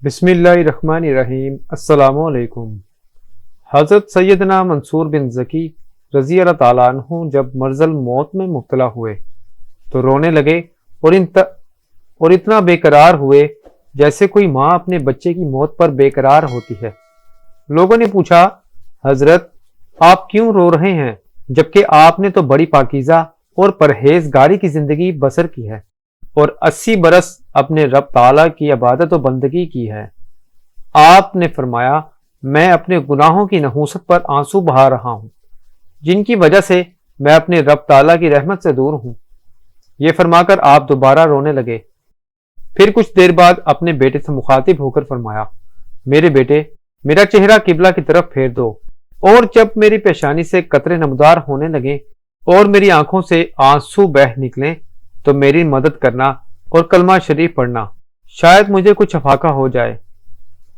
بسم اللہ الرحمن الرحیم۔ السلام علیکم۔ حضرت سیدنا منصور بن زکی رضی اللہ تعالیٰ عنہ جب مرضل موت میں مبتلا ہوئے تو رونے لگے اور اتنا بے قرار ہوئے جیسے کوئی ماں اپنے بچے کی موت پر بے قرار ہوتی ہے۔ لوگوں نے پوچھا، حضرت آپ کیوں رو رہے ہیں جبکہ آپ نے تو بڑی پاکیزہ اور پرہیزگاری کی زندگی بسر کی ہے اور 80 برس اپنے رب تعالیٰ کی عبادت و بندگی کی ہے؟ آپ نے فرمایا، میں اپنے گناہوں کی نحوست پر آنسو بہا رہا ہوں جن کی وجہ سے میں اپنے رب تعالیٰ کی رحمت سے دور ہوں۔ یہ فرما کر آپ دوبارہ رونے لگے۔ پھر کچھ دیر بعد اپنے بیٹے سے مخاطب ہو کر فرمایا، میرے بیٹے، میرا چہرہ قبلہ کی طرف پھیر دو، اور جب میری پیشانی سے قطرے نمودار ہونے لگیں اور میری آنکھوں سے آنسو بہہ نکلیں تو میری مدد کرنا اور کلمہ شریف پڑھنا، شاید مجھے کچھ افاقہ ہو جائے۔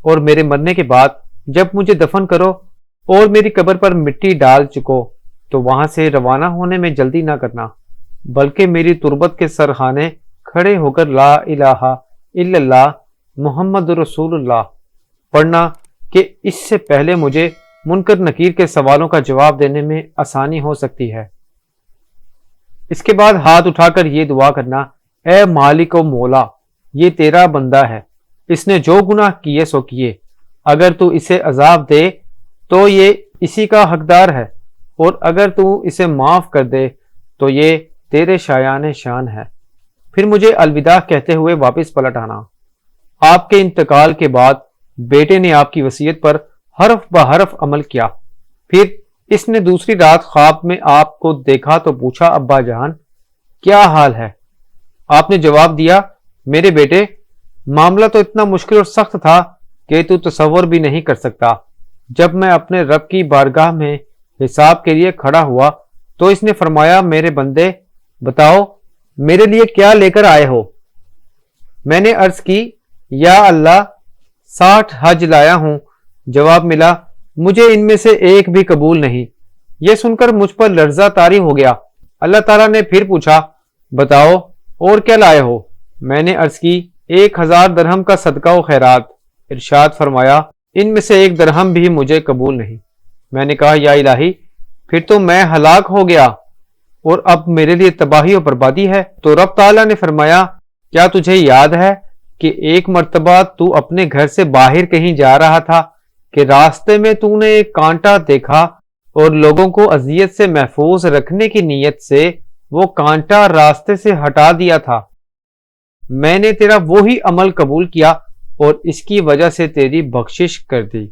اور میرے مرنے کے بعد جب مجھے دفن کرو اور میری قبر پر مٹی ڈال چکو تو وہاں سے روانہ ہونے میں جلدی نہ کرنا، بلکہ میری تربت کے سرخانے کھڑے ہو کر لا الہ الا اللہ محمد رسول اللہ پڑھنا کہ اس سے پہلے مجھے منکر نکیر کے سوالوں کا جواب دینے میں آسانی ہو سکتی ہے۔ اس کے بعد ہاتھ اٹھا کر یہ دعا کرنا، اے مالک و مولا، یہ تیرا بندہ ہے، اس نے جو گناہ کیے سو کیے، اگر تو اسے عذاب دے تو یہ اسی کا حقدار ہے، اور اگر تو اسے معاف کر دے تو یہ تیرے شایان شان ہے۔ پھر مجھے الوداع کہتے ہوئے واپس پلٹ آنا۔ آپ کے انتقال کے بعد بیٹے نے آپ کی وصیت پر حرف بحرف عمل کیا۔ پھر اس نے دوسری رات خواب میں آپ کو دیکھا تو پوچھا، ابا جان کیا حال ہے؟ آپ نے جواب دیا، میرے بیٹے، معاملہ تو اتنا مشکل اور سخت تھا کہ تو تصور بھی نہیں کر سکتا۔ جب میں اپنے رب کی بارگاہ میں حساب کے لیے کھڑا ہوا تو اس نے فرمایا، میرے بندے، بتاؤ میرے لیے کیا لے کر آئے ہو؟ میں نے عرض کی، یا اللہ 60 حج لایا ہوں۔ جواب ملا، مجھے ان میں سے ایک بھی قبول نہیں۔ یہ سن کر مجھ پر لرزہ طاری ہو گیا۔ اللہ تعالیٰ نے پھر پوچھا، بتاؤ اور کیا لائے ہو؟ میں نے عرض کی، 1000 درہم کا صدقہ و خیرات۔ ارشاد فرمایا، ان میں سے 1 درہم بھی مجھے قبول نہیں۔ میں نے کہا، یا الہی، پھر تو میں ہلاک ہو گیا اور اب میرے لیے تباہی و بربادی ہے۔ تو رب تعالیٰ نے فرمایا، کیا تجھے یاد ہے کہ ایک مرتبہ تو اپنے گھر سے باہر کہیں جا رہا تھا کہ راستے میں تو نے ایک کانٹا دیکھا اور لوگوں کو اذیت سے محفوظ رکھنے کی نیت سے وہ کانٹا راستے سے ہٹا دیا تھا؟ میں نے تیرا وہی عمل قبول کیا اور اس کی وجہ سے تیری بخشش کر دی۔